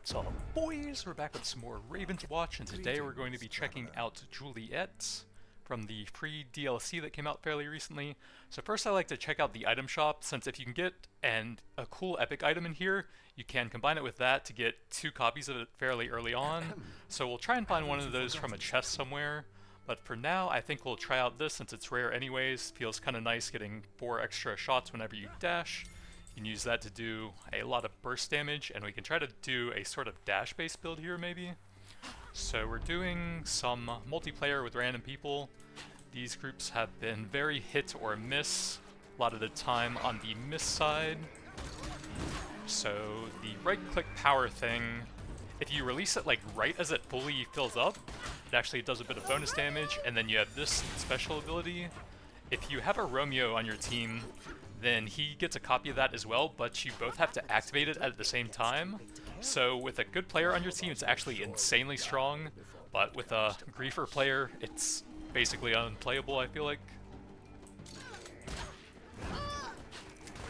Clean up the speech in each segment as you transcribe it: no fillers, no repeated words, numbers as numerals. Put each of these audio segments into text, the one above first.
What's up, boys? We're back with some more Ravenswatch, and today we're going to be checking out Juliet from the free DLC that came out fairly recently. So first I like to check out the item shop, since if you can get a cool epic item in here, you can combine it with that to get 2 copies of it fairly early on. So we'll try and find one of those from a chest somewhere, but for now I think we'll try out this since it's rare anyways. Feels kind of nice getting 4 extra shots whenever you dash. You can use that to do a lot of burst damage, and we can try to do a sort of dash-based build here, maybe. So we're doing some multiplayer with random people. These groups have been very hit or miss, a lot of the time on the miss side. So the right-click power thing, if you release it like right as it fully fills up, it actually does a bit of bonus damage, and then you have this special ability. If you have a Romeo on your team, then he gets a copy of that as well, but you both have to activate it at the same time. So with a good player on your team, it's actually insanely strong, but with a griefer player, it's basically unplayable, I feel like.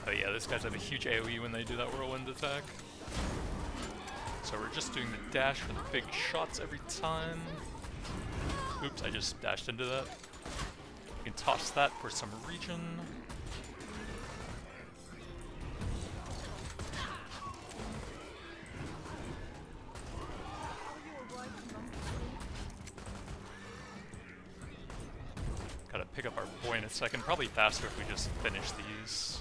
Oh yeah, these guys have a huge AoE when they do that whirlwind attack. So we're just doing the dash for the big shots every time. Oops, I just dashed into that. You can toss that for some regen. Gotta pick up our boy in a second, probably faster if we just finish these.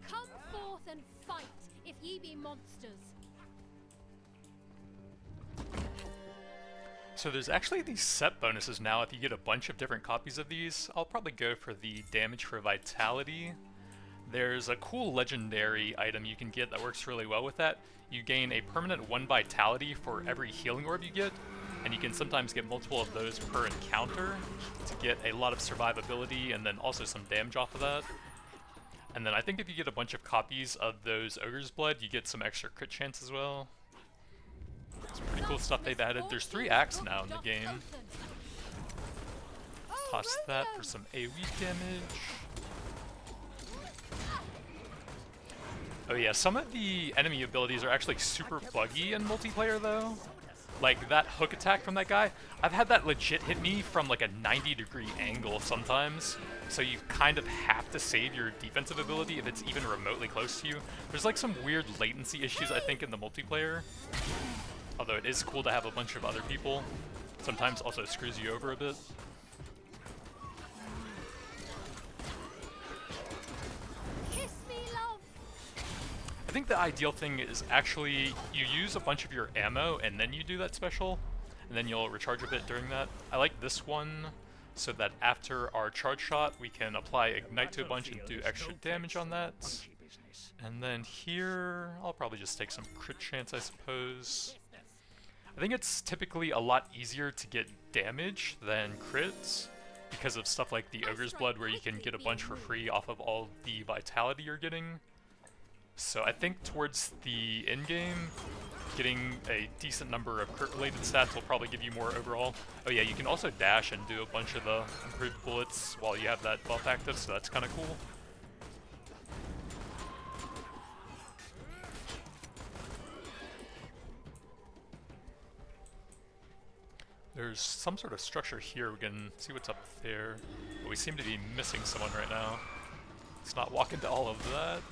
Come forth and fight, if ye be monsters. So there's actually these set bonuses now if you get a bunch of different copies of these. I'll probably go for the damage for vitality. There's a cool legendary item you can get that works really well with that. You gain a permanent 1 vitality for every healing orb you get, and you can sometimes get multiple of those per encounter to get a lot of survivability and then also some damage off of that. And then I think if you get a bunch of copies of those Ogre's Blood, you get some extra crit chance as well. Some pretty cool stuff they've added. There's 3 acts now in the game. Toss that for some AoE damage. Oh yeah, some of the enemy abilities are actually super buggy in multiplayer though. Like that hook attack from that guy, I've had that legit hit me from like a 90-degree angle sometimes. So you kind of have to save your defensive ability if it's even remotely close to you. There's like some weird latency issues I think in the multiplayer. Although it is cool to have a bunch of other people. Sometimes also screws you over a bit. I think the ideal thing is actually you use a bunch of your ammo and then you do that special, and then you'll recharge a bit during that. I like this one so that after our charge shot we can apply ignite to a bunch and do extra damage on that. And then here I'll probably just take some crit chance, I suppose. I think it's typically a lot easier to get damage than crits because of stuff like the Ogre's Blood where you can get a bunch for free off of all the vitality you're getting. So I think towards the endgame, getting a decent number of crit-related stats will probably give you more overall. Oh yeah, you can also dash and do a bunch of the improved bullets while you have that buff active, so that's kind of cool. There's some sort of structure here, we can see what's up there, but we seem to be missing someone right now. Let's not walk into all of that.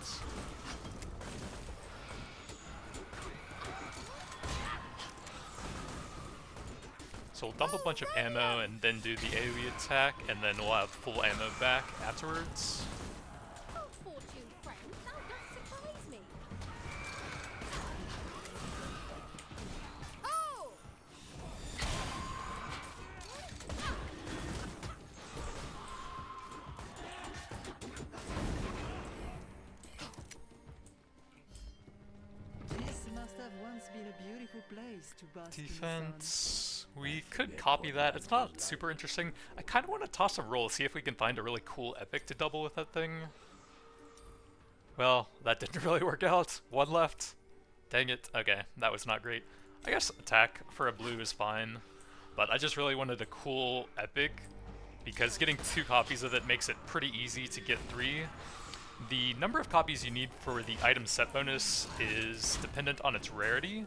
So we'll dump a bunch of ammo and then do the AoE attack, and then we'll have full ammo back afterwards. Oh, fortune friend, thou dost surprise me. Oh! This must have once been a beautiful place to bask in the sun. Defense. We could copy that. It's not super interesting. I kind of want to toss a roll, see if we can find a really cool epic to double with that thing. Well, that didn't really work out. 1 left. Dang it. Okay, that was not great. I guess attack for a blue is fine, but I just really wanted a cool epic because getting 2 copies of it makes it pretty easy to get 3. The number of copies you need for the item set bonus is dependent on its rarity.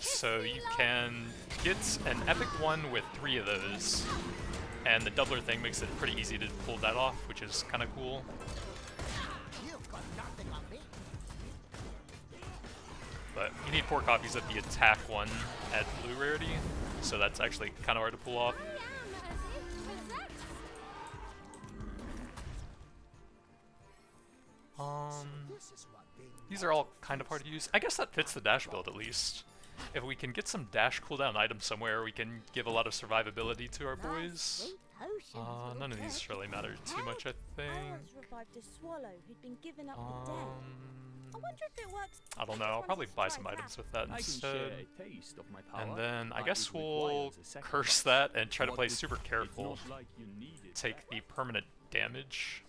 So you can get an epic one with 3 of those, and the doubler thing makes it pretty easy to pull that off, which is kind of cool. But you need 4 copies of the attack one at blue rarity, so that's actually kind of hard to pull off. These are all kind of hard to use. I guess that fits the dash build at least. If we can get some dash cooldown items somewhere, we can give a lot of survivability to our boys. None of these really matter too much, I think. I don't know, I'll probably buy some items with that instead. And then I guess we'll curse that and try to play super careful. Take the permanent damage.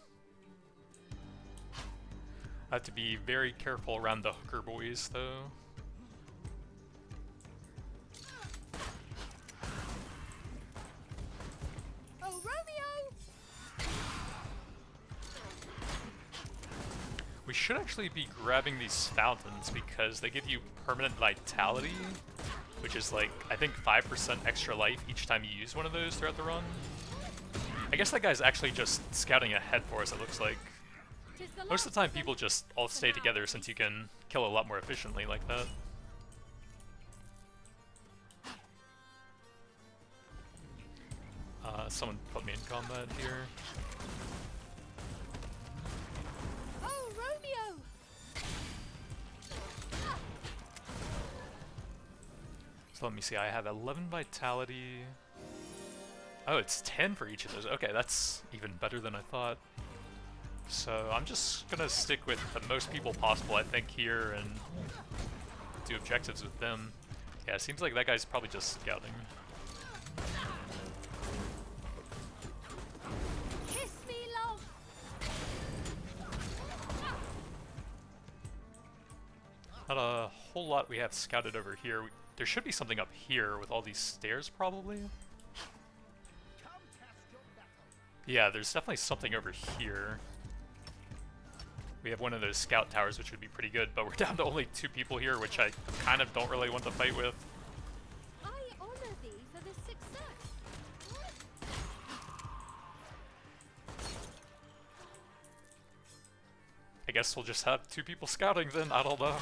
I have to be very careful around the hooker boys though. Oh, Romeo! We should actually be grabbing these fountains because they give you permanent vitality, which is like, I think 5% extra life each time you use one of those throughout the run. I guess that guy's actually just scouting ahead for us, it looks like. Most of the time people just all stay together since you can kill a lot more efficiently like that. Someone put me in combat here. Oh, Romeo! So let me see, I have 11 vitality. Oh, it's 10 for each of those. Okay, that's even better than I thought. So I'm just gonna stick with the most people possible, I think, here and do objectives with them. Yeah, it seems like that guy's probably just scouting. Kiss me, love! Not a whole lot we have scouted over here. There should be something up here with all these stairs, probably. Yeah, there's definitely something over here. We have one of those scout towers, which would be pretty good, but we're down to only 2 people here, which I kind of don't really want to fight with. I honor thee for this success. I guess we'll just have 2 people scouting then, I don't know.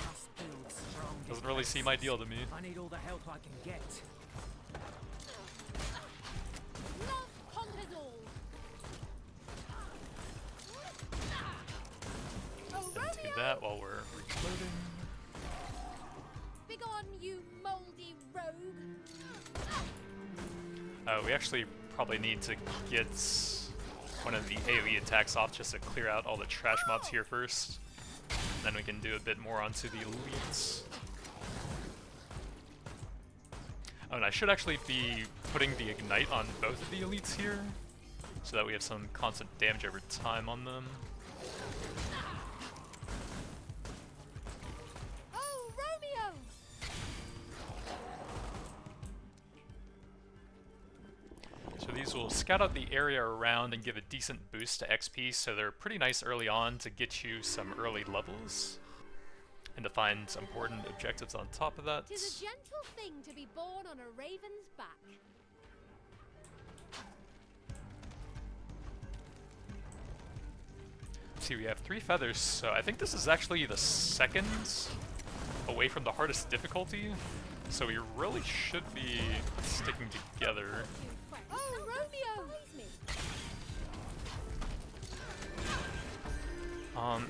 Doesn't really seem ideal to me. I need all the help I can get. Love conquers all. Oh, Then do Romeo! that while we're reloading. Begone, you moldy rogue! Oh, we actually probably need to get one of the AoE attacks off just to clear out all the trash mobs here first. Then we can do a bit more onto the elites. Oh, and I should actually be putting the ignite on both of the elites here, so that we have some constant damage over time on them. Oh, Romeo! So these will scout out the area around and give a decent boost to XP, so they're pretty nice early on to get you some early levels. And to find some important objectives on top of that. 'Tis a gentle thing to be born on a raven's back. See, we have 3 feathers, so I think this is actually the second away from the hardest difficulty. So we really should be sticking together. Oh, Romeo!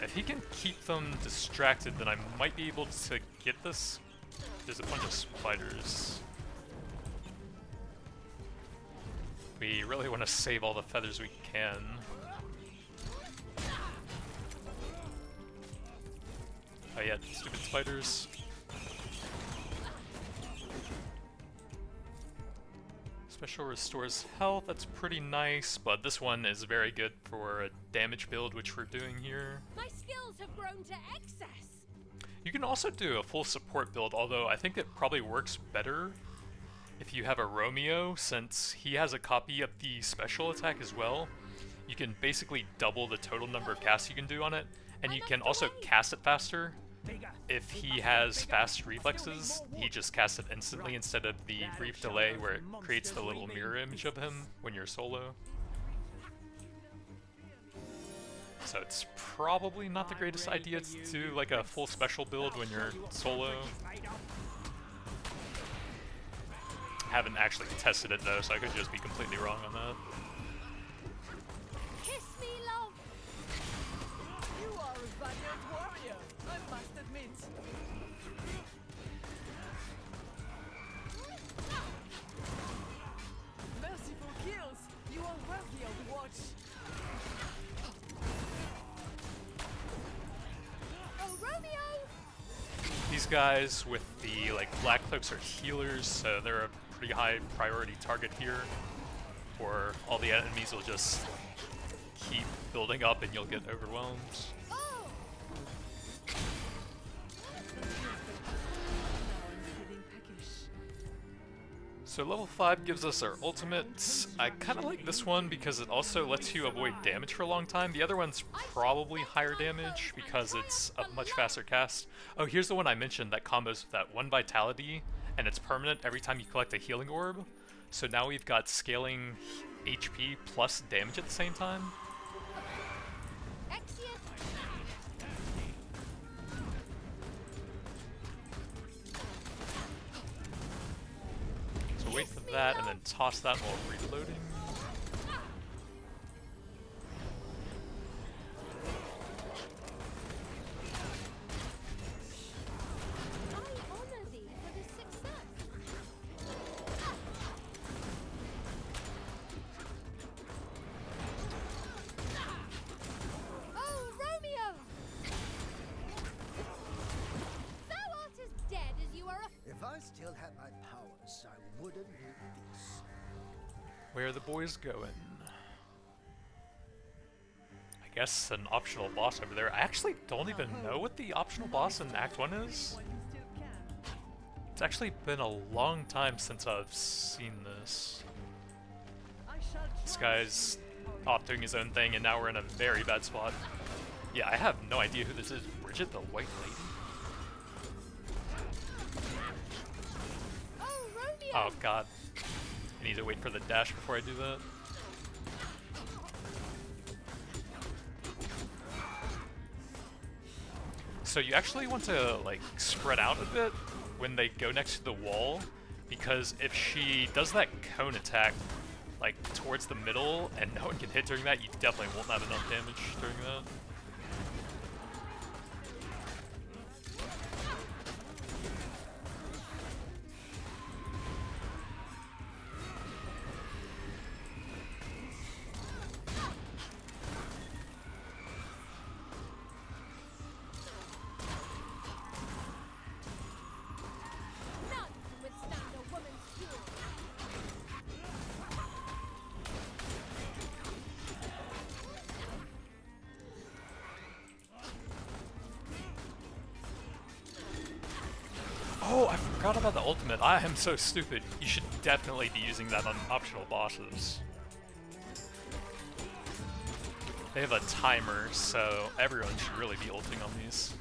If he can keep them distracted, then I might be able to get this. There's a bunch of spiders. We really want to save all the feathers we can. Oh yeah, stupid spiders. Special restores health, that's pretty nice, but this one is very good for a damage build, which we're doing here. My skills have grown to excess. You can also do a full support build, although I think it probably works better if you have a Romeo, since he has a copy of the special attack as well. You can basically double the total number of casts you can do on it, And you can also cast it faster. If he has fast reflexes, he just casts it instantly instead of the brief delay where it creates the little mirror image of him when you're solo. So it's probably not the greatest idea to do like a full special build when you're solo. Haven't actually tested it though, so I could just be completely wrong on that. Kiss me, love. You are a valiant warrior, I must admit. Merciful kills! You are worthy of the watch. Oh, Romeo! These guys with the like black cloaks are healers, so they're a pretty high priority target here. Or all the enemies will just keep building up and you'll get overwhelmed. Oh! So level 5 gives us our ultimate. I kind of like this one because it also lets you avoid damage for a long time. The other one's probably higher damage because it's a much faster cast. Oh, here's the one I mentioned that combos with that 1 vitality, and it's permanent every time you collect a healing orb. So now we've got scaling HP plus damage at the same time. Exeunt. So wait for that and then toss that while reloading. I honor thee for this success. Oh, Romeo! Thou art as dead as you are a If I still had my powers, I wouldn't need this. Where are the boys going? I guess an optional boss over there. I actually don't even know what the optional boss in Act 1 is. While you still can. It's actually been a long time since I've seen this. I shall This try guy's off doing his own thing and now we're in a very bad spot. Yeah, I have no idea who this is. Bridget the White Lady? Oh, Romeo! Oh god. I need to wait for the dash before I do that. So you actually want to like spread out a bit when they go next to the wall, because if she does that cone attack like towards the middle and no one can hit during that, you definitely won't have enough damage during that. None can withstand a woman's fury. Oh, I forgot about the ultimate. I am so stupid. You should definitely be using that on optional bosses. They have a timer, so everyone should really be ulting on these.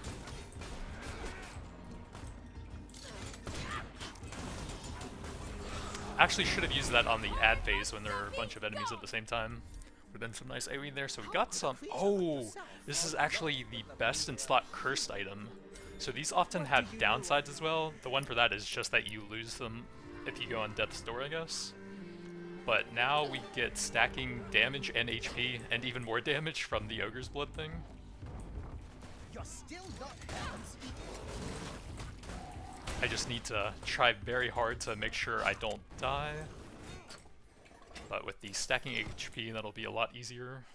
Actually should have used that on the ad phase when there were a bunch of enemies at the same time. Would have been some nice AoE there. So we got some. Oh, this is actually the best in slot cursed item. So these often have downsides as well. The one for that is just that you lose them if you go on Death's Door, I guess. But now we get stacking damage and HP and even more damage from the Ogre's Blood thing. You're still not hands. I just need to try very hard to make sure I don't die. But with the stacking HP, that'll be a lot easier.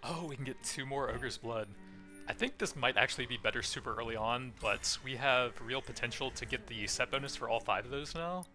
Oh, we can get 2 more Ogre's Blood. I think this might actually be better super early on, but we have real potential to get the set bonus for all 5 of those now.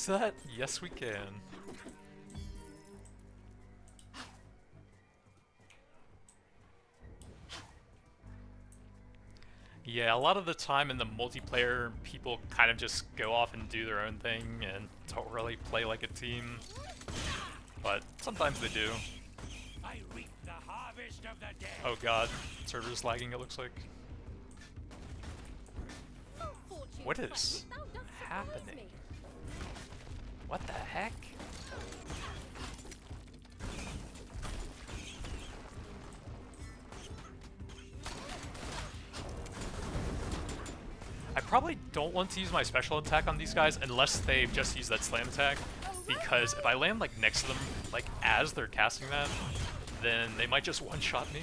use that? Yes, we can. Yeah, a lot of the time in the multiplayer, people kind of just go off and do their own thing and don't really play like a team. But sometimes they do. I reap the harvest of the dead. Oh god, server's lagging it looks like. What is happening? What the heck? I probably don't want to use my special attack on these guys unless they've just used that slam attack, because if I land like next to them, like as they're casting that, then they might just one-shot me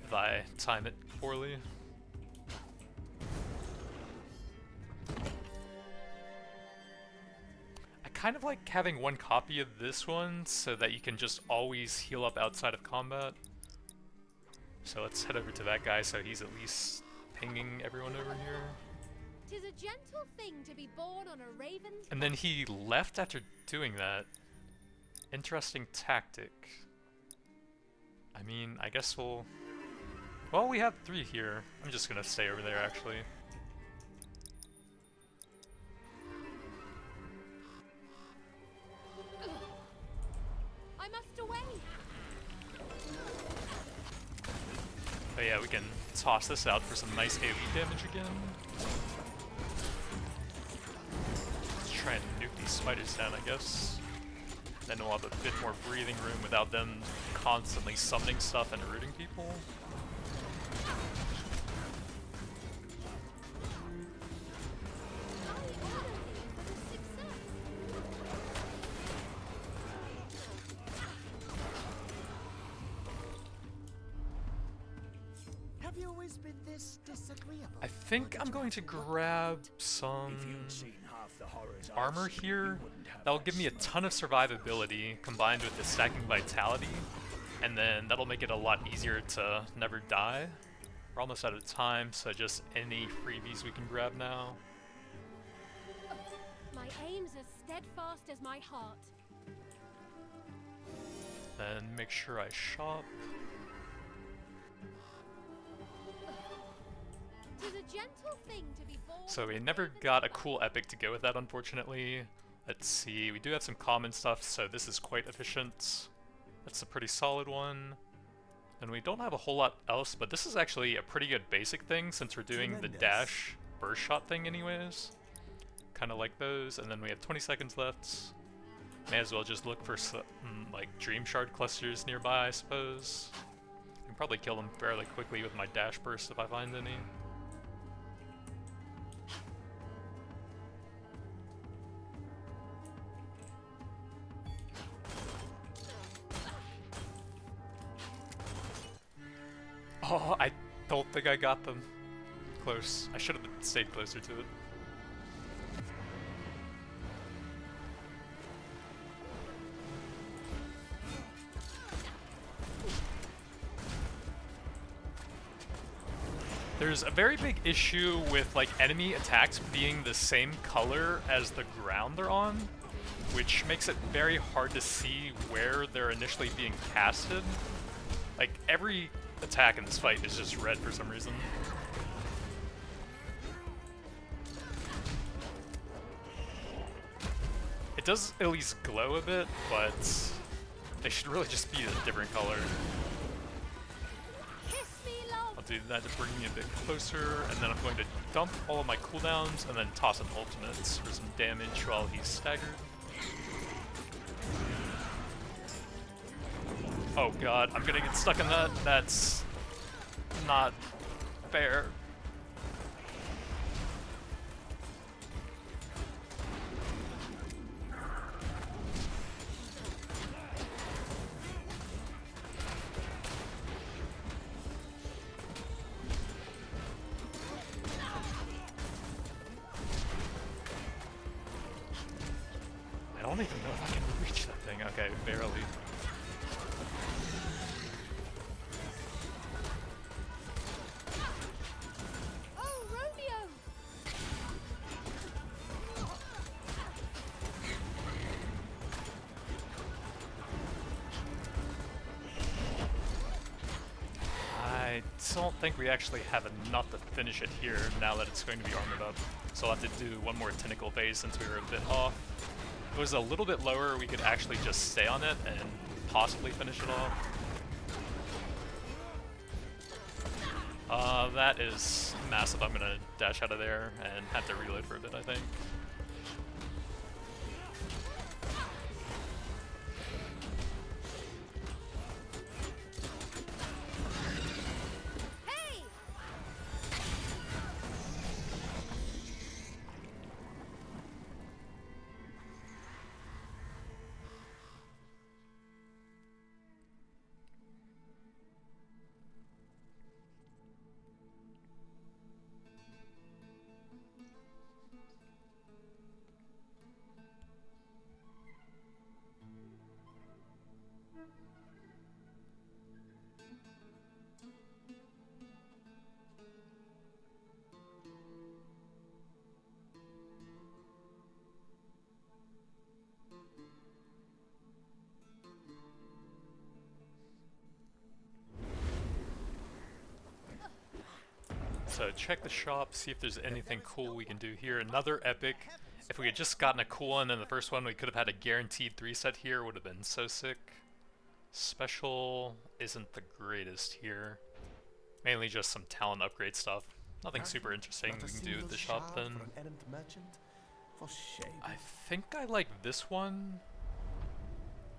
if I time it poorly. I kind of like having one copy of this one so that you can just always heal up outside of combat. So let's head over to that guy so he's at least pinging everyone over here. 'Tis a gentle thing to be born on a raven's. And then he left after doing that. Interesting tactic. I mean, I guess we'll... Well, we have 3 here. I'm just gonna stay over there, actually. I must away. But yeah, we can toss this out for some nice AoE damage again. Let's try and nuke these spiders down, I guess. Then we'll have a bit more breathing room without them constantly summoning stuff and rooting people. Have you always been this disagreeable? I think I'm going to grab some If you'd seen half the horrors I've armor seen, here. you wouldn't have That'll that give me a smoke. ton of survivability combined with the stacking vitality, and then that'll make it a lot easier to never die. We're almost out of time, so just any freebies we can grab now. My aim's as steadfast as my heart. Then make sure I shop. 'Tis a gentle thing to be born. So we never got a cool epic to go with that, unfortunately. Let's see, we do have some common stuff, so this is quite efficient. That's a pretty solid one. And we don't have a whole lot else, but this is actually a pretty good basic thing since we're doing the Tremendous. dash burst shot thing anyways. Kind of like those, and then we have 20 seconds left. May as well just look for some, like dream shard clusters nearby, I suppose. I can probably kill them fairly quickly with my dash burst if I find any. Oh, I don't think I got them. Close. I should have stayed closer to it. There's a very big issue with like enemy attacks being the same color as the ground they're on, which makes it very hard to see where they're initially being casted. Like every attack in this fight is just red for some reason. It does at least glow a bit, but they should really just be a different color. Kiss me, love. I'll do that to bring me a bit closer, and then I'm going to dump all of my cooldowns and then toss an ultimate for some damage while he's staggered. Oh god, I'm gonna get stuck in that. That's not fair. I don't even know if I can reach that thing. Okay, barely. Oh, Romeo. don't think we actually have enough to finish it here now that it's going to be armored up. So I'll have to do one more tentacle phase since we were a bit off. If it was a little bit lower, we could actually just stay on it and possibly finish it off. That is massive. I'm gonna dash out of there and have to reload for a bit, I think. So check the shop, see if there's anything cool we can do here. Another epic. If we had just gotten a cool one in the first one, we could have had a guaranteed 3 set here. Would have been so sick. Special isn't the greatest here. Mainly just some talent upgrade stuff. Nothing super interesting we can do at the shop then. I think I like this one.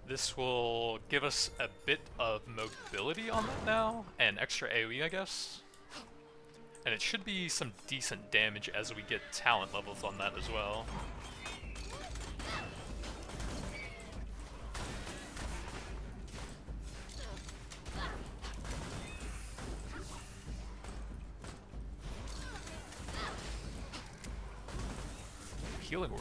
This will give us a bit of mobility on that now, and extra AoE, I guess. And it should be some decent damage as we get talent levels on that as well. Healing word.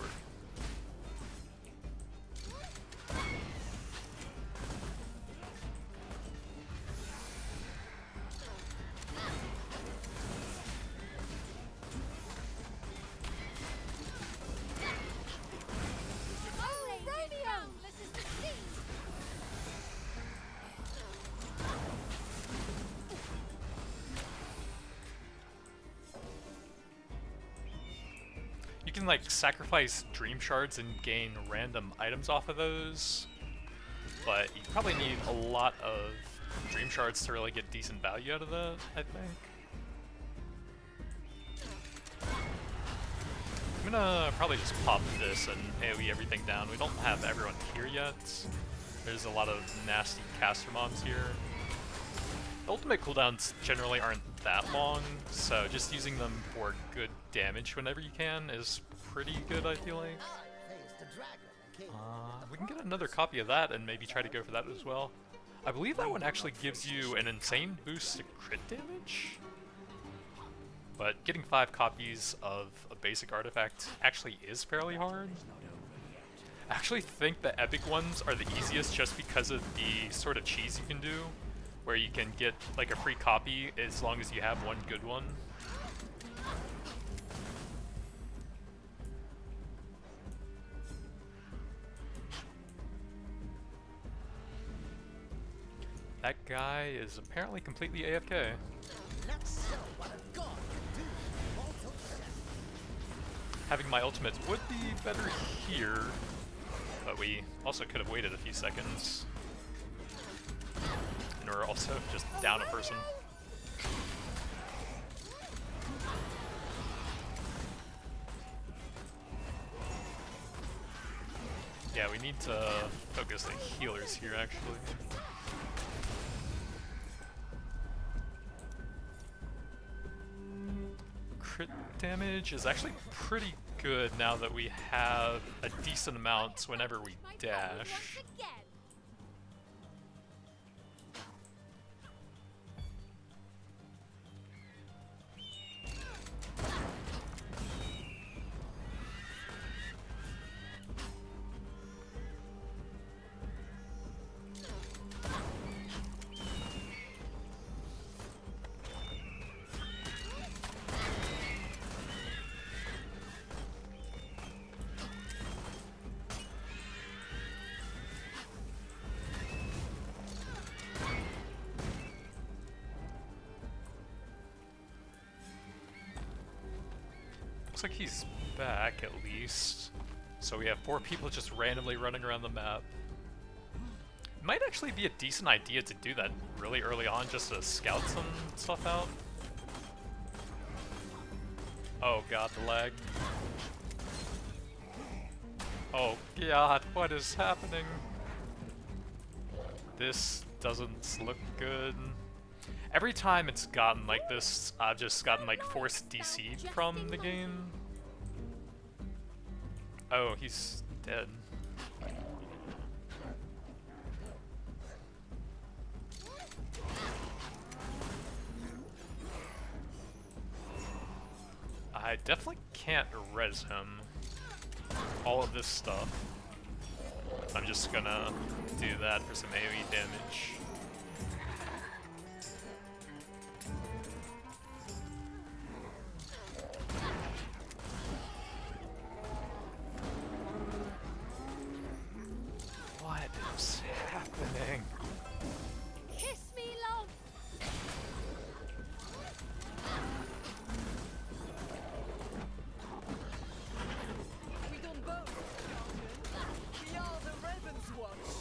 You can like sacrifice dream shards and gain random items off of those, but you probably need a lot of dream shards to really get decent value out of that, I think. I'm gonna probably just pop this and AoE everything down. We don't have everyone here yet. There's a lot of nasty caster mobs here. The ultimate cooldowns generally aren't that long, so just using them for good damage whenever you can is pretty good, I feel like. We can get another copy of that and maybe try to go for that as well. I believe that one actually gives you an insane boost to crit damage, but getting 5 copies of a basic artifact actually is fairly hard. I actually think the epic ones are the easiest just because of the sort of cheese you can do, where you can get like a free copy as long as you have one good one. That guy is apparently completely AFK. Having my ultimates would be better here, but we also could have waited a few seconds. And we're also just down a person. Yeah, we need to focus the healers here, actually. Crit damage is actually pretty good now that we have a decent amount whenever we dash. Looks like he's back at least. So we have 4 people just randomly running around the map. Might actually be a decent idea to do that really early on just to scout some stuff out. Oh god, the lag. Oh god, what is happening? This doesn't look good. Every time it's gotten like this, I've just gotten like forced DC'd from the game. Oh, he's dead. I definitely can't res him. All of this stuff. I'm just gonna do that for some AoE damage. What is happening? Kiss me, love. We don't both, Captain. We are the Ravenswatch.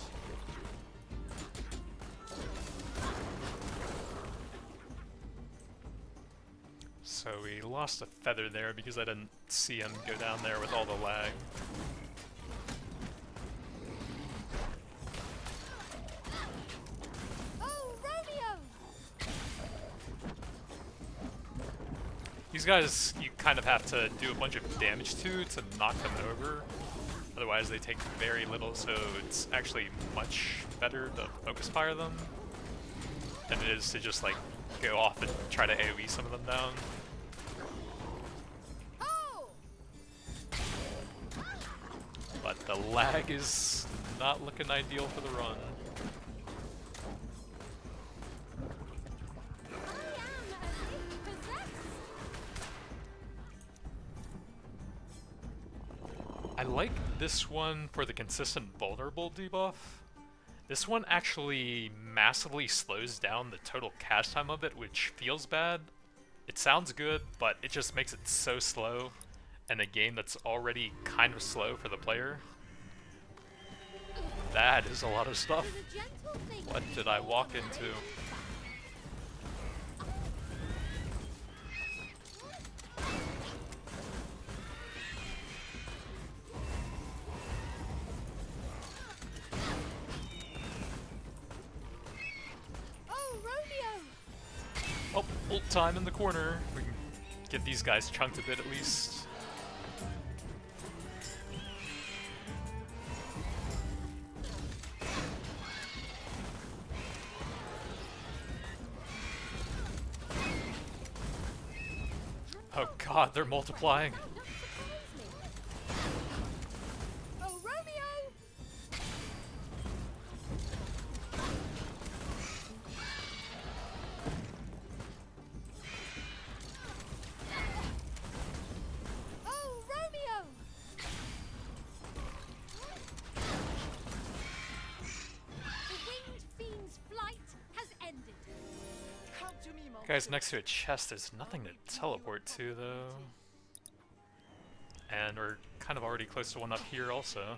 So we lost a feather there because I didn't see him go down there with all the lag. Oh, Romeo! These guys, you kind of have to do a bunch of damage to knock them over. Otherwise they take very little, so it's actually much better to focus fire them than it is to just like go off and try to AoE some of them down. Oh! But the lag is not looking ideal for the run. I am as if possessed. I like this one for the consistent vulnerable debuff. This one actually massively slows down the total cast time of it, which feels bad. It sounds good, but it just makes it so slow in a game that's already kind of slow for the player. That is a lot of stuff. With a gentle thing. What did I walk into? Oh, Romeo! Oh, ult time in the corner. We can get these guys chunked a bit at least. Oh god, they're multiplying. That does surprise me. Oh, Romeo! Oh, Romeo! The winged fiend's flight has ended. Come to me, monster. Guys, next to a chest, there's nothing to teleport to though. And we're kind of already close to one up here also.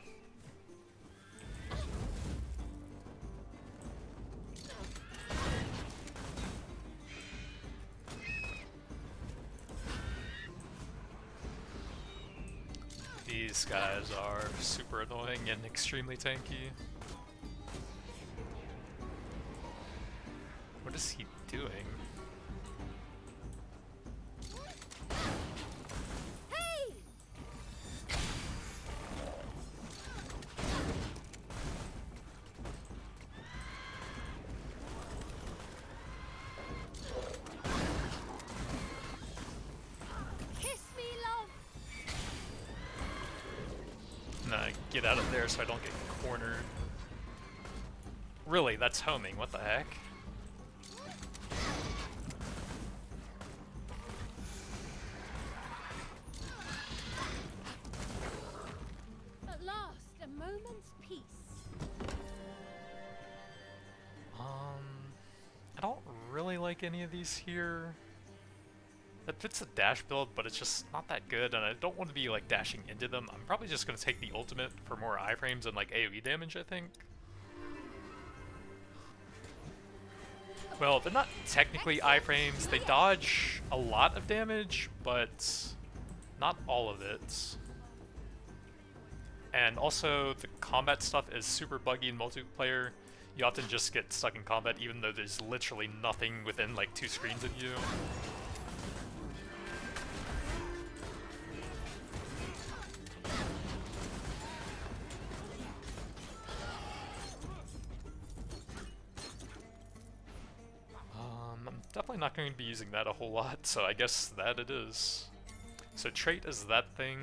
These guys are super annoying and extremely tanky. What is he doing? Hey! Kiss me, love. Nah, get out of there so I don't get cornered. Really, that's homing, what the heck? At last, a moment's peace. I don't really like any of these here. That fits a dash build, but it's just not that good, and I don't want to be like dashing into them. I'm probably just going to take the ultimate for more iframes and like AoE damage, I think. Well, they're not technically iframes. They dodge a lot of damage, but not all of it. And also, the combat stuff is super buggy in multiplayer. You often just get stuck in combat even though there's literally nothing within like 2 screens of you. I'm definitely not going to be using that a whole lot, so I guess that it is. So trait is that thing.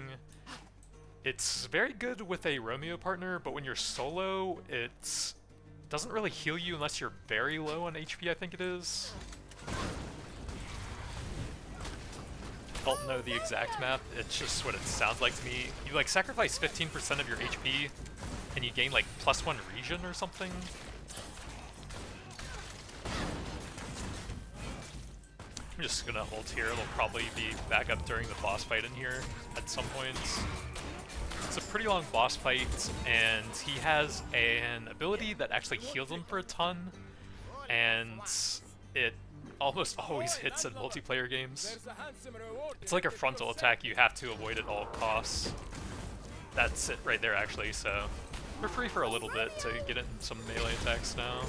It's very good with a Romeo partner, but when you're solo, it doesn't really heal you unless you're very low on HP, I think it is. Don't know the exact math, it's just what it sounds like to me. You like sacrifice 15% of your HP, and you gain like +1 regen or something. I'm just gonna ult here, it'll probably be back up during the boss fight in here at some point. It's a pretty long boss fight, and he has an ability that actually heals him for a ton, and it almost always hits in multiplayer games. It's like a frontal attack you have to avoid at all costs. That's it right there actually, so we're free for a little bit to get in some melee attacks now.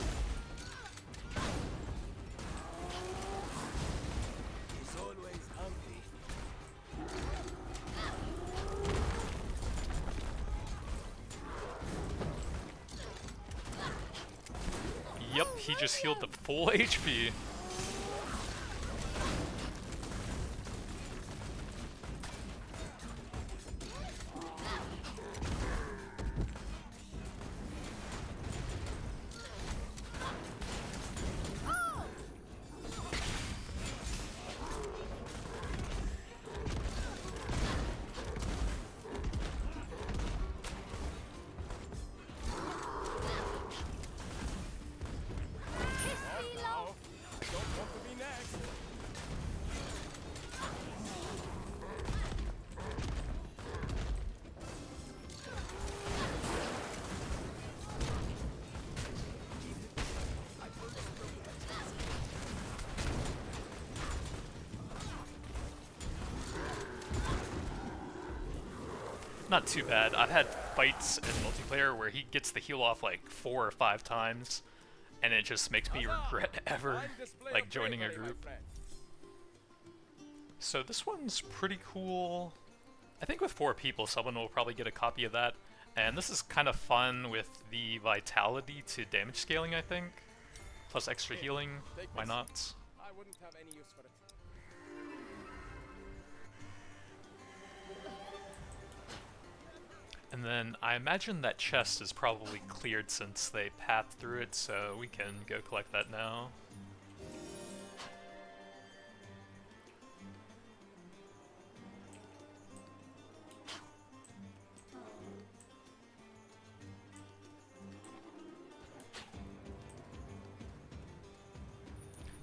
Yep, he just healed the full HP. Not too bad. I've had fights in multiplayer where he gets the heal off like 4 or 5 times, and it just makes me regret ever like joining a group. So this one's pretty cool. I think with 4 people, someone will probably get a copy of that. And this is kind of fun with the vitality to damage scaling, I think. Plus extra healing, why not? I wouldn't have any use for it. And then I imagine that chest is probably cleared since they pathed through it, so we can go collect that now.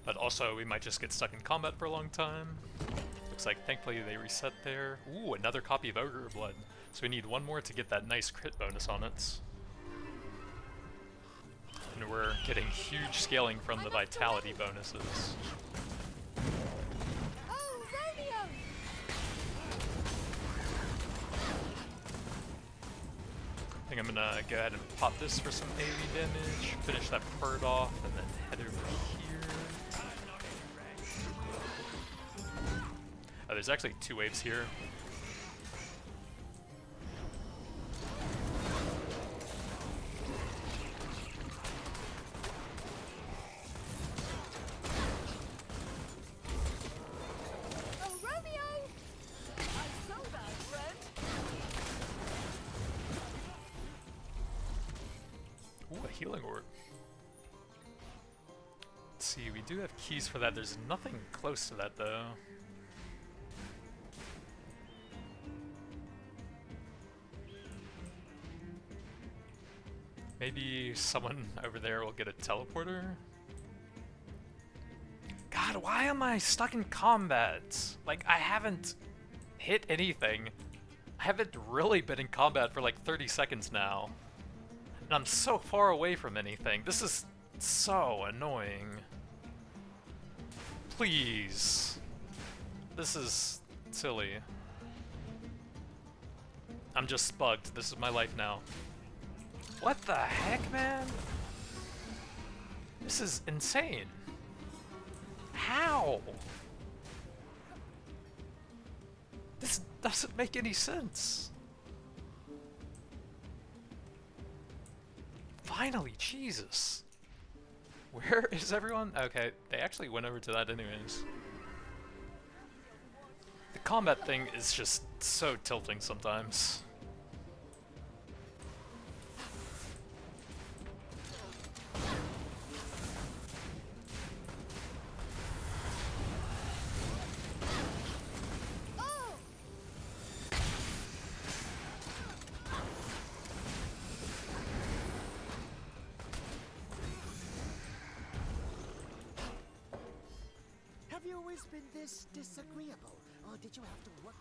But also, we might just get stuck in combat for a long time. Looks like, thankfully, they reset there. Ooh, another copy of OGRE Blood. So we need 1 more to get that nice crit bonus on it. And we're getting huge scaling from the vitality bonuses. Oh, Romeo! I think I'm gonna go ahead and pop this for some AoE damage, finish that bird off, and then head over here. Oh, there's actually 2 waves here. Oh, Romeo! I saw that, friend. Ooh, a healing orb. Let's see, we do have keys for that. There's nothing close to that, though. Maybe someone over there will get a teleporter? God, why am I stuck in combat? Like, I haven't hit anything. I haven't really been in combat for like 30 seconds now. And I'm so far away from anything. This is so annoying. Please. This is silly. I'm just bugged. This is my life now. What the heck, man? This is insane. How? This doesn't make any sense. Finally, Jesus. Where is everyone? Okay, they actually went over to that anyways. The combat thing is just so tilting sometimes. Have you always been this disagreeable, or did you have to work?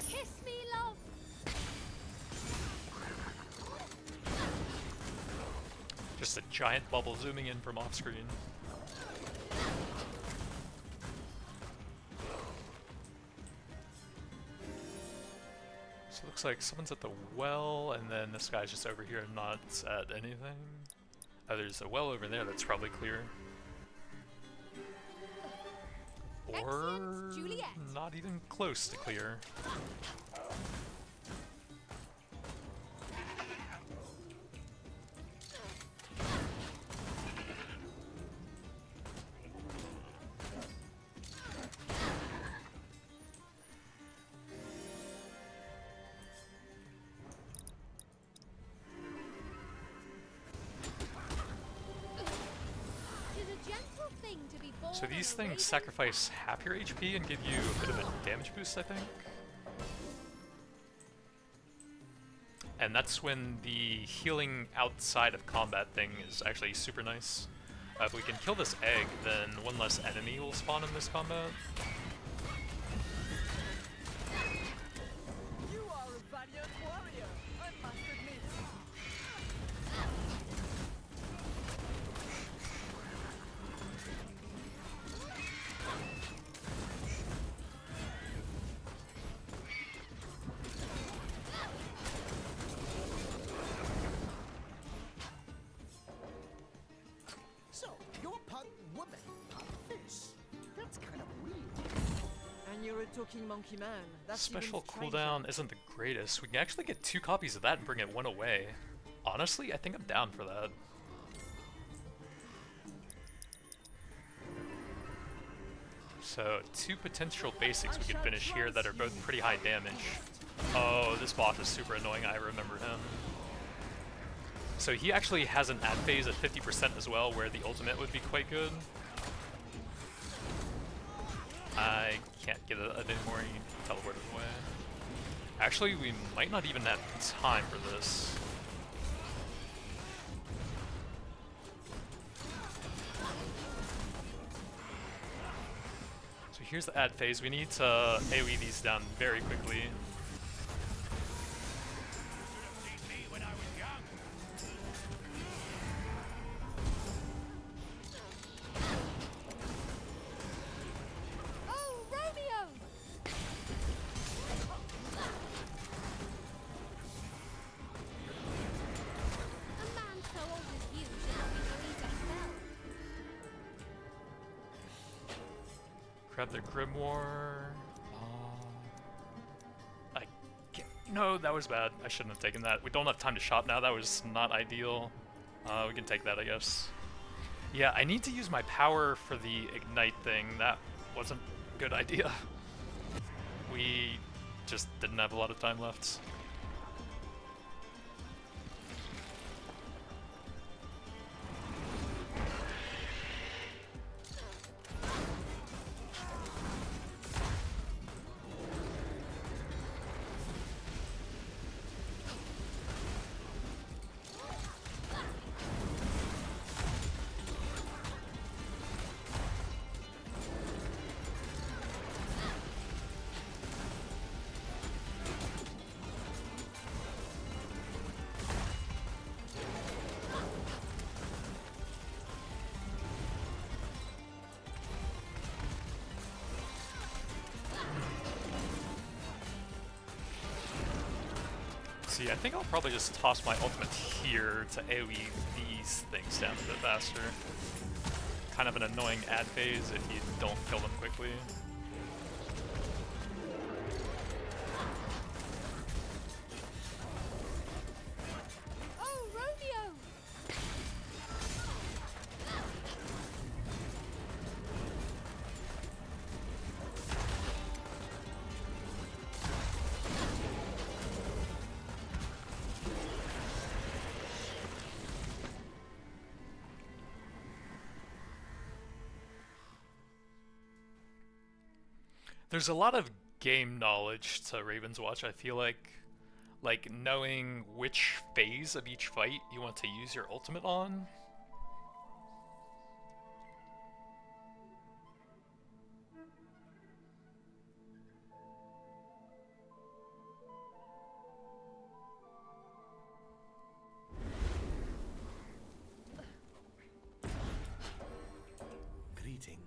Kiss me, love. Just a giant bubble zooming in from off screen. So it looks like someone's at the well, and then this guy's just over here not at anything. Oh, there's a well over there that's probably clear. Or Excellent, Juliet. not even close to clear. Tis a gentle thing to be born So these on a things Reidan sacrifice half your HP and give you a bit of a damage boost, I think. And that's when the healing outside of combat thing is actually super nice. If we can kill this egg, then one less enemy will spawn in this combat. You are a valiant warrior, I must admit. So, you're part woman, part fish. That's kind of weird. And you're a talking monkey man. That's even Special stranger. cooldown isn't the greatest. We can actually get 2 copies of that and bring it 1 away. Honestly, I think I'm down for that. So, 2 potential basics we could finish here that are both pretty high damage. Oh, this boss is super annoying, I remember him. So he actually has an ad phase at 50% as well, where the ultimate would be quite good. I can't get it anymore, he teleported away. Actually, we might not even have time for this. So here's the ad phase. We need to AoE these down very quickly. Seen me when I was young. Oh, Romeo! A man so old as you should not be worried a spell. Grab the Grimoire. I can't. No, that was bad. I shouldn't have taken that. We don't have time to shop now. That was not ideal. We can take that, I guess. Yeah, I need to use my power for the ignite thing. That wasn't a good idea. We just didn't have a lot of time left. See, I think I'll probably just toss my ultimate here to AoE these things down a bit faster. Kind of an annoying ad phase if you don't kill them quickly. Oh, Romeo! There's a lot of game knowledge to Ravenswatch, I feel like knowing which phase of each fight you want to use your ultimate on. Greetings.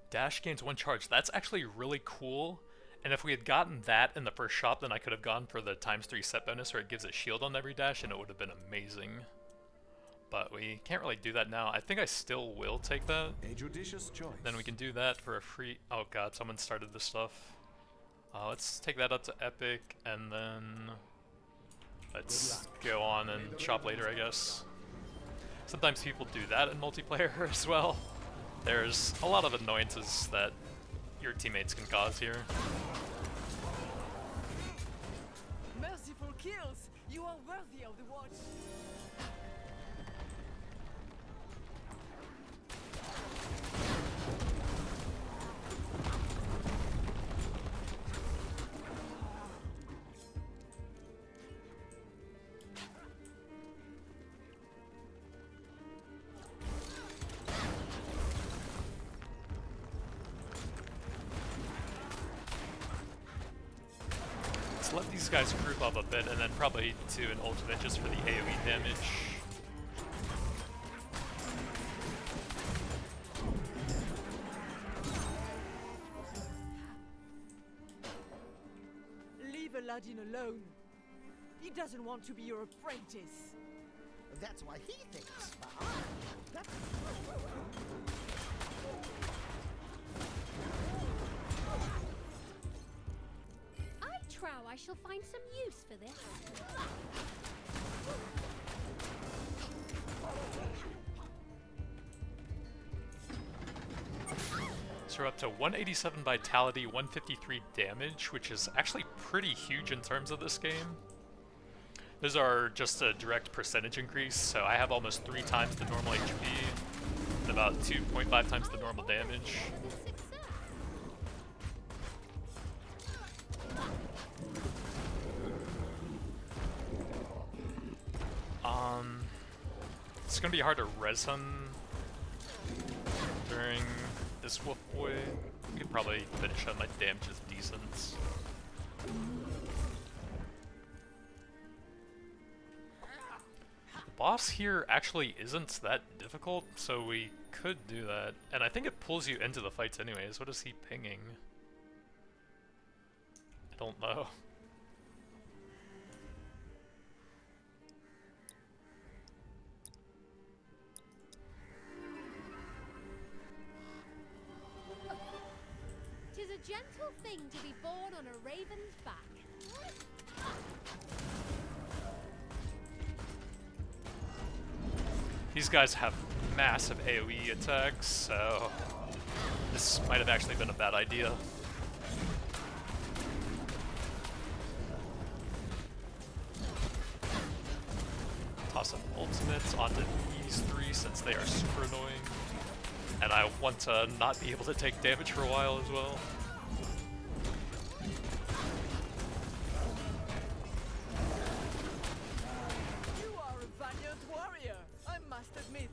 Dash gains 1 charge. That's actually really cool. And if we had gotten that in the first shop, then I could have gone for the ×3 set bonus where it gives a shield on every dash, and it would have been amazing. But we can't really do that now. I think I still will take that. A judicious choice. Then we can do that for a free... Oh god, someone started this stuff. Let's take that up to Epic, and then... Let's go on and shop later, I guess. Sometimes people do that in multiplayer as well. There's a lot of annoyances that your teammates can cause here. Merciful kills! You are worthy of the watch! Let's let these guys group up a bit and then probably do an ultimate just for the AoE damage. Leave Aladdin alone. He doesn't want to be your apprentice. That's why he thinks. That's I trow I shall find some use for this. So we're up to 187 vitality, 153 damage, which is actually pretty huge in terms of this game. Those are just a direct percentage increase, so I have almost 3 times the normal HP and about 2.5 times the normal damage. For this success. It's gonna be hard to res him during this wolf boy. We could probably finish on my damage is decent. The boss here actually isn't that difficult, so we could do that. And I think it pulls you into the fights anyways. What is he pinging? I don't know. Tis a gentle thing to be born on a raven's back. These guys have massive AoE attacks, so this might have actually been a bad idea. toss an ultimate onto these three since they are super annoying. And I want to not be able to take damage for a while as well. You are a valiant warrior, I must admit.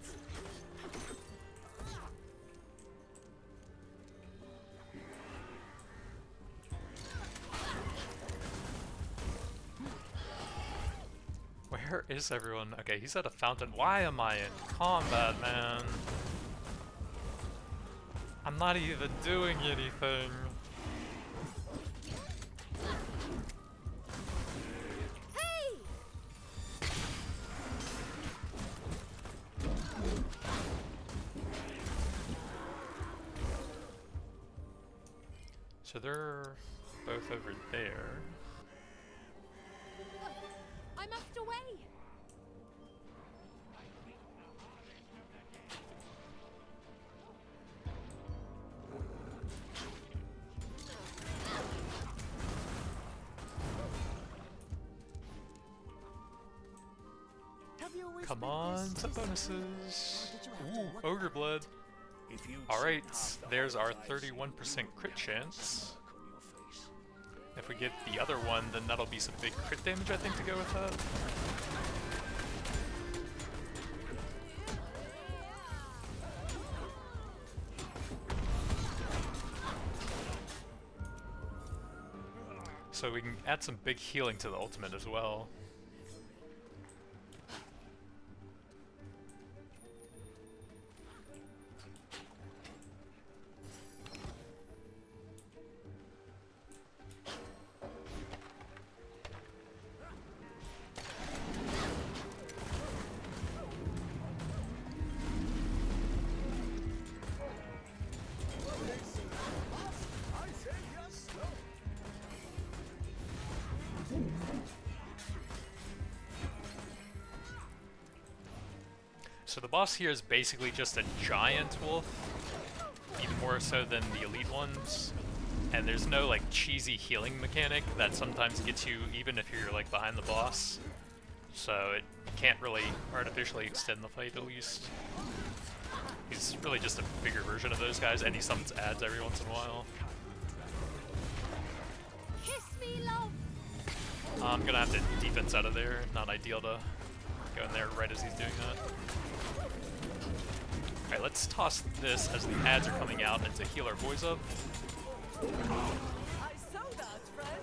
Where is everyone? Okay, he's at a fountain. Why am I in combat, man? I'm not even doing anything. Hey! So they're both over there. I'm up away. Have you always Come been on, this some easy? bonuses. Or did you have to Ooh, work ogre hard? blood. If you'd Alright, seen half the there's our holidays, 31% crit chance. look on your face. If we get the other one, then that'll be some big crit damage, I think, to go with that. So we can add some big healing to the ultimate as well. I say yes, no. So the boss here is basically just a giant wolf, even more so than the elite ones. And there's no like cheesy healing mechanic that sometimes gets you even if you're like behind the boss. So it can't really artificially extend the fight at least. He's really just a bigger version of those guys, and he summons ads every once in a while. Kiss me, love. I'm gonna have to defense out of there. Not ideal to go in there right as he's doing that. Alright, let's toss this as the ads are coming out and to heal our boys up. I saw that, friend.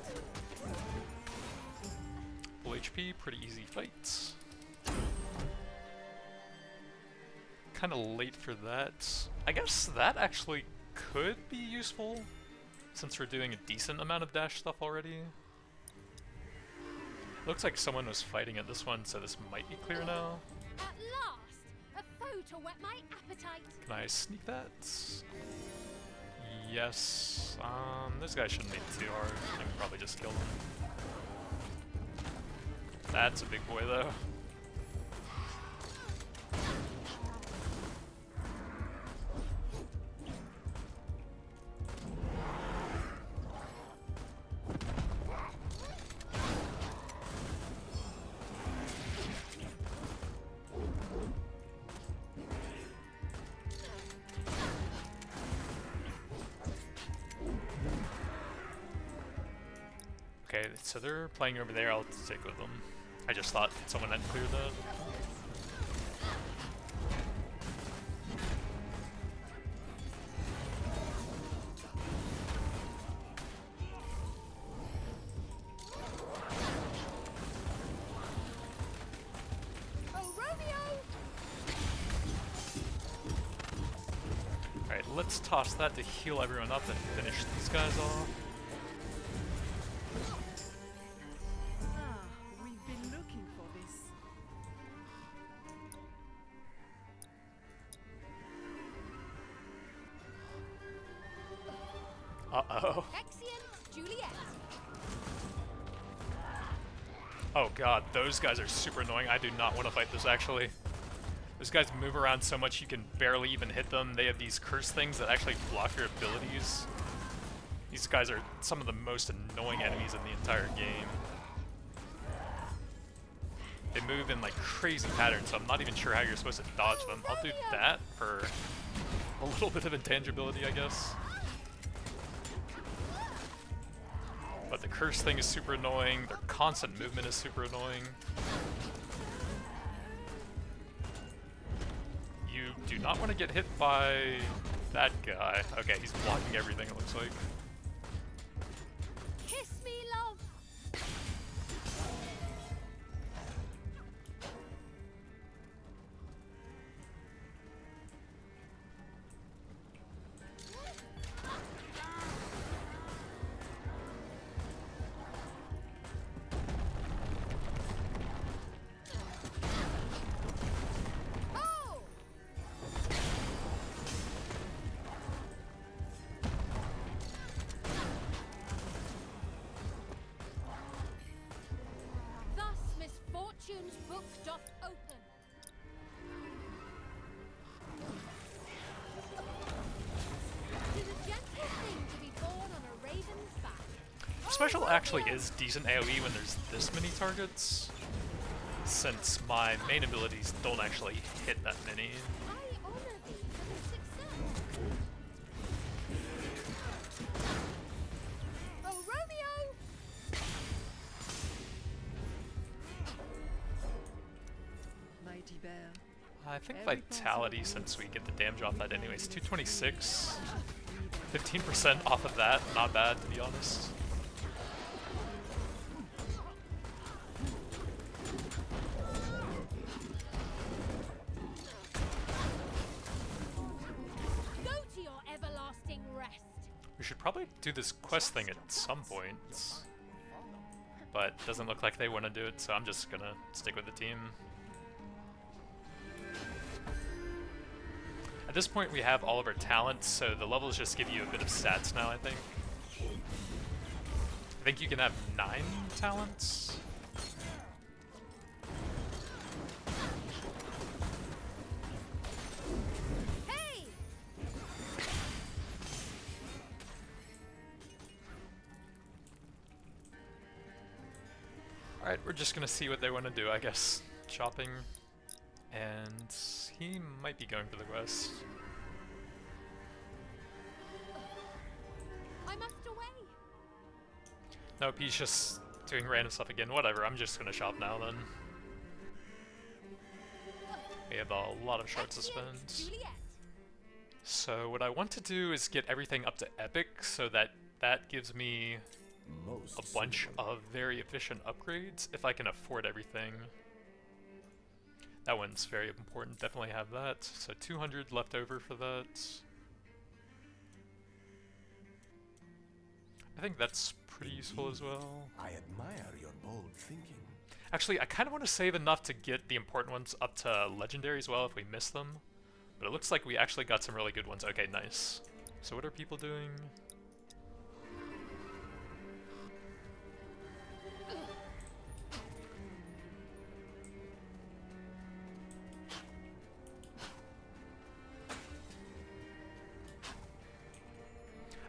Full HP, pretty easy fights. Kinda late for that. I guess that actually could be useful since we're doing a decent amount of dash stuff already. Looks like someone was fighting at this one, so this might be clear now. At last, a foe to whet my appetite. Can I sneak that? Yes. This guy shouldn't be too hard. I can probably just kill him. That's a big boy though. Okay, so they're playing over there, I'll stick with them. I just thought someone had cleared that. Oh, Romeo! Alright, let's toss that to heal everyone up and finish these guys off. Ah, we've been looking for this. Uh-oh. Exeunt, Juliet. Oh god, those guys are super annoying. I do not want to fight this actually. Those guys move around so much you can barely even hit them. They have these curse things that actually block your abilities. These guys are some of the most annoying enemies in the entire game. they move in like crazy patterns, so I'm not even sure how you're supposed to dodge them. I'll do that for a little bit of intangibility, I guess. But the curse thing is super annoying, their constant movement is super annoying. You do not want to get hit by that guy. Okay, he's blocking everything, it looks like. Kiss me, love. Oh! Thus misfortune's book doth open. Tis a gentle thing to be born on a raven's back. Special actually is decent AoE when there's this many targets, since my main abilities don't actually hit that many. I honor thee for the success. Oh, Romeo! Mighty bear. I think Vitality, since we get the damage off that anyways, 226. 15% off of that, not bad to be honest. Go to your everlasting rest. We should probably do this quest thing at some point, but doesn't look like they want to do it, so I'm just gonna stick with the team. At this point we have all of our talents, so the levels just give you a bit of stats now, I think. I think you can have 9 talents. Hey! Alright, we're just gonna see what they want to do, I guess. Shopping. And he might be going for the quest. I must away. Nope, he's just doing random stuff again. Whatever, I'm just gonna shop now then. We have a lot of shards to spend. Juliet. So what I want to do is get everything up to epic so that gives me a bunch of very efficient upgrades if I can afford everything. That one's very important, definitely have that. So 200 left over for that. I think that's pretty useful as well. I admire your bold thinking. Actually, I kind of want to save enough to get the important ones up to legendary as well if we miss them. But it looks like we actually got some really good ones. Okay, nice. So what are people doing?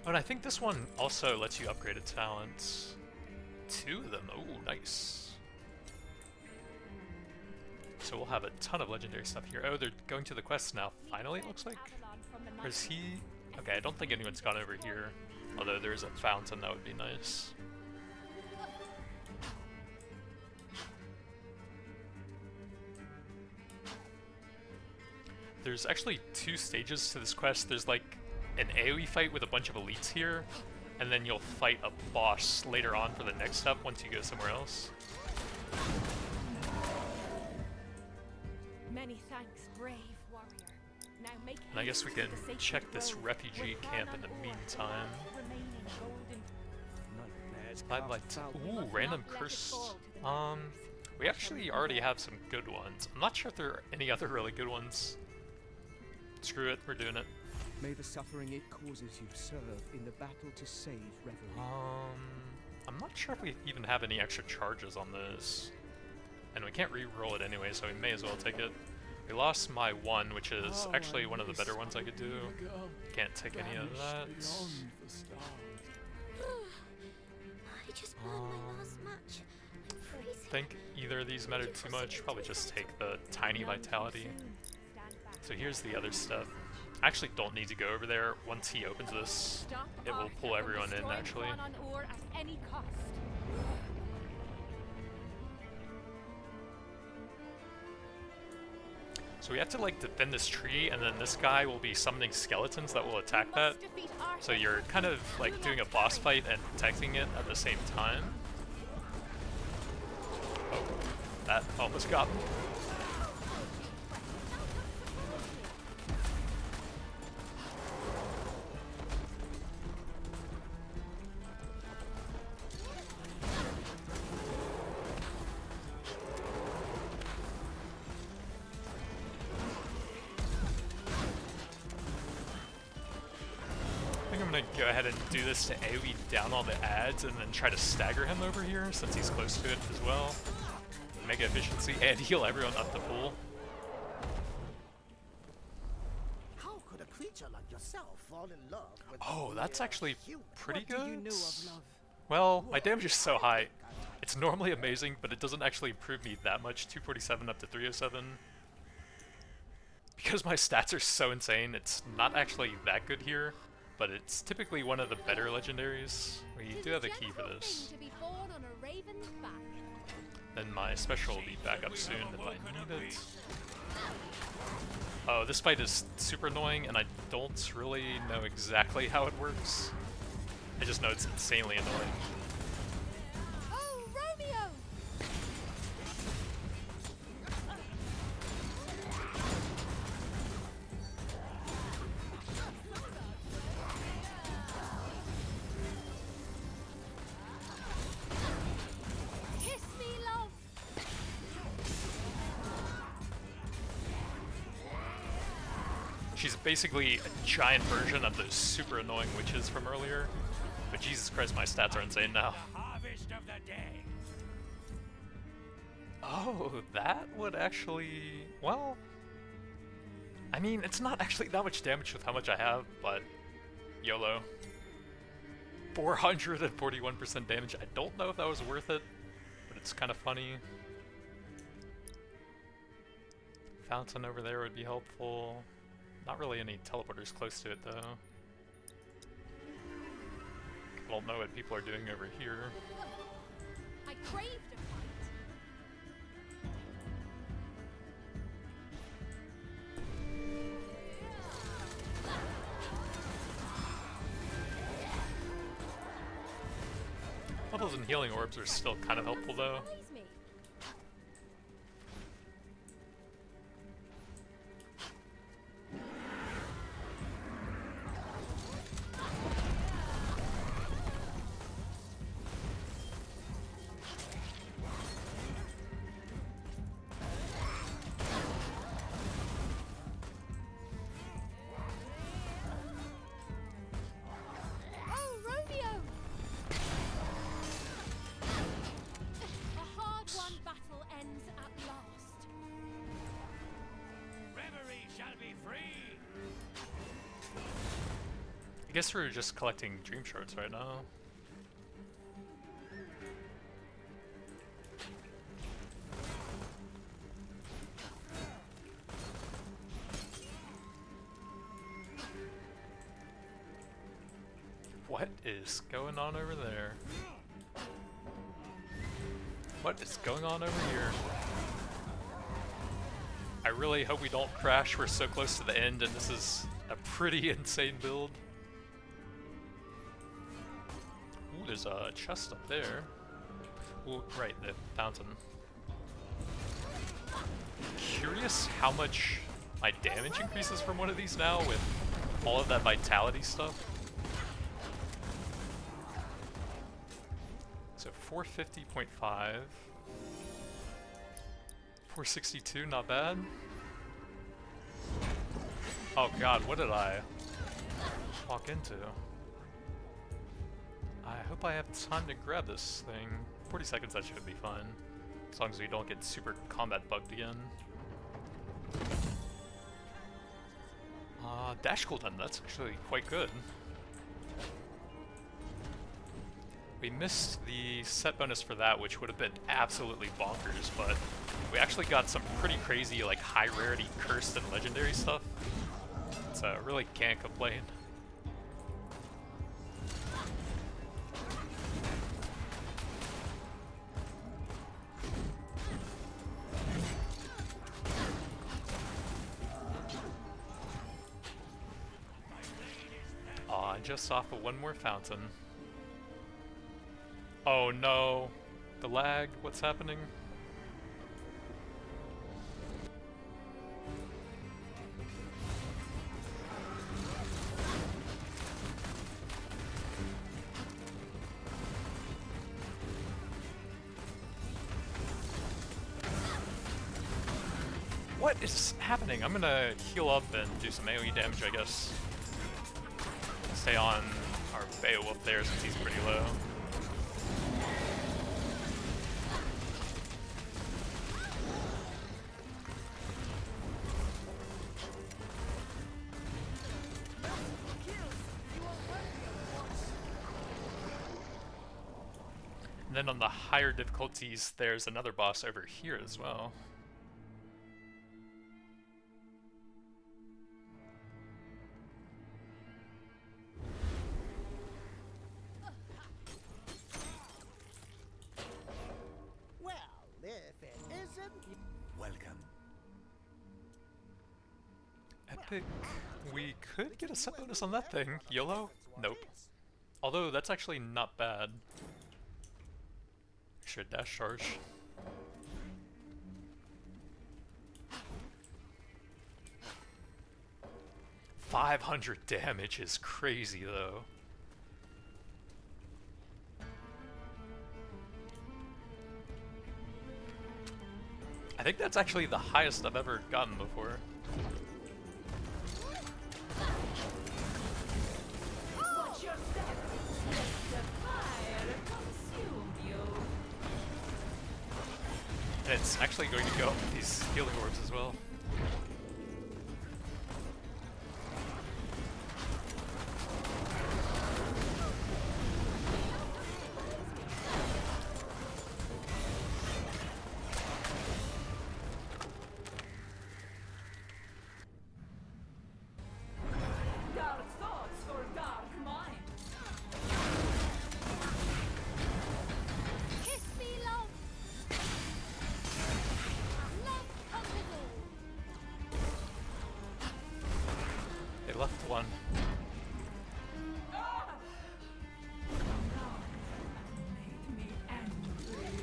Oh, and I think this one also lets you upgrade a talent. 2 of them. Oh, nice. So we'll have a ton of legendary stuff here. Oh, they're going to the quest now, finally, it looks like? Avalon from the Or is night. he... Okay, I don't think anyone's gone over here. Although there is a fountain, that would be nice. There's actually 2 stages to this quest. There's like an AoE fight with a bunch of elites here, and then you'll fight a boss later on for the next step once you go somewhere else. Many thanks, brave warrior. Now make And I guess we haste can to the sacred check this grove, refugee where camp in Reidan the bore meantime. remaining golden. I'd like to... Ooh, random curse. We actually already have some good ones. I'm not sure if there are any other really good ones. Screw it, we're doing it. May the suffering it causes you serve in the battle to save Reverie. I'm not sure if we even have any extra charges on this. And we can't re-roll it anyway, so we may as well take it. We lost my 1, which is actually one of the better ones I could do. Can't take any of that. I just burned my last match. I'm freezing. I think either of these mattered too much. Probably just take the tiny vitality. So here's the other stuff. I actually don't need to go over there. Once he opens this, Stop it will Arthur pull from everyone in, destroying actually. Quan on Ur at any cost. So we have to like defend this tree, and then this guy will be summoning skeletons that will attack that. So you're kind of like doing a boss fight and protecting it at the same time. Oh, that almost got me. Go ahead and do this to AoE down all the ads and then try to stagger him over here since he's close to it as well. Mega efficiency and heal everyone up the pool. How could a creature like yourself fall in love with Oh, that's actually pretty What good. do you know of love? Well, my damage is so high. It's normally amazing, but it doesn't actually improve me that much. 247 up to 307. Because my stats are so insane, it's not actually that good here. But it's typically one of the better legendaries. We do have a key for this. To be born on a raven's back. Then my special will be back up soon if I need it. Oh, this fight is super annoying, and I don't really know exactly how it works. I just know it's insanely annoying. Oh, Romeo! Kiss me, love! She's basically a giant version of those super annoying witches from earlier. But Jesus Christ, my stats are insane now. The harvest of the day. Oh, that would actually... well... I mean, it's not actually that much damage with how much I have, but... YOLO. 441% damage. I don't know if that was worth it, but it's kind of funny. Fountain over there would be helpful. Not really any teleporters close to it, though. I don't know what people are doing over here. I craved a fight. Bubbles and healing orbs are still kind of helpful, though. Surprise me. Oh, Romeo! A hard-won battle ends at last. Reverie shall be free. I guess we're just collecting dream shards right now. What is going on over there? What is going on over here? I really hope we don't crash. We're so close to the end, and this is a pretty insane build. Ooh, there's a chest up there. Ooh, right, the fountain. Curious how much my damage increases from one of these now with all of that vitality stuff. So 450.5. 462, not bad. Oh god, what did I walk into? I hope I have time to grab this thing. 40 seconds, that should be fine. As long as we don't get super combat bugged again. Dash cooldown, that's actually quite good. We missed the set bonus for that, which would have been absolutely bonkers, but we actually got some pretty crazy, like, high rarity cursed and legendary stuff. So really can't complain. Aw, just off of one more fountain. Oh no, the lag, what's happening? What is happening? I'm gonna heal up and do some AoE damage, I guess. Stay on our Beowulf there since he's pretty low. And then on the higher difficulties, there's another boss over here as well. Well, if it isn't... Welcome. Epic. We could get a set bonus on that thing. YOLO? Nope. Although, that's actually not bad. Extra dash charge. $500 damage is crazy, though. I think that's actually the highest I've ever gotten before. Watch your step. Let the fire consume you. And it's actually going to go up with these healing orbs as well. Dark thoughts for dark mind. Kiss me, love. Love conquers all. They left one. Made me angry.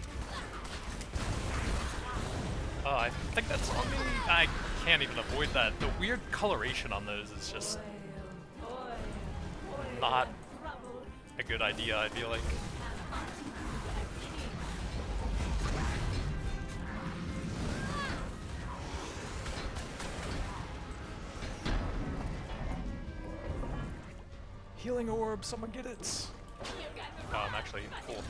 Oh, I think that's on me. I can't even avoid that. The weird coloration on those is just not a good idea, I feel like. Healing orb, someone get it! Oh, I'm actually full.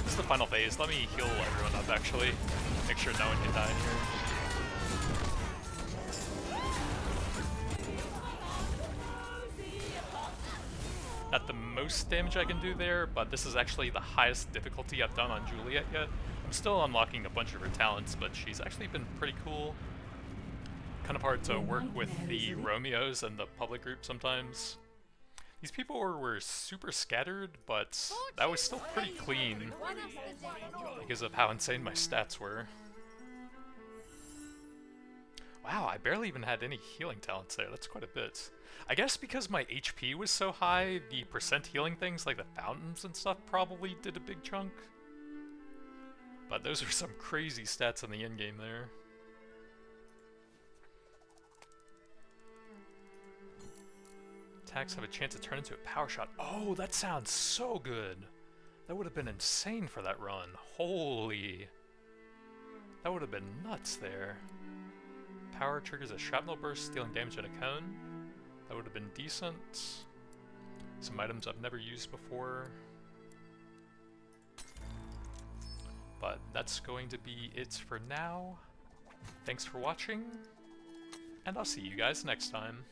This is the final phase. Let me heal everyone up, actually. Make sure no one can die here. Not the most damage I can do there, but this is actually the highest difficulty I've done on Juliet yet. I'm still unlocking a bunch of her talents, but she's actually been pretty cool. Kind of hard to work with the Romeos and the public group sometimes. These people were super scattered, but that was still pretty clean One of the day. because of how insane my stats were. Wow, I barely even had any healing talents there. That's quite a bit. I guess because my HP was so high, the percent healing things like the fountains and stuff probably did a big chunk. But those are some crazy stats in the endgame there. Attacks have a chance to turn into a power shot. Oh, that sounds so good. That would have been insane for that run. Holy. That would have been nuts there. Power triggers a shrapnel burst, dealing damage at a cone. That would have been decent. Some items I've never used before. But that's going to be it for now. Thanks for watching, and I'll see you guys next time.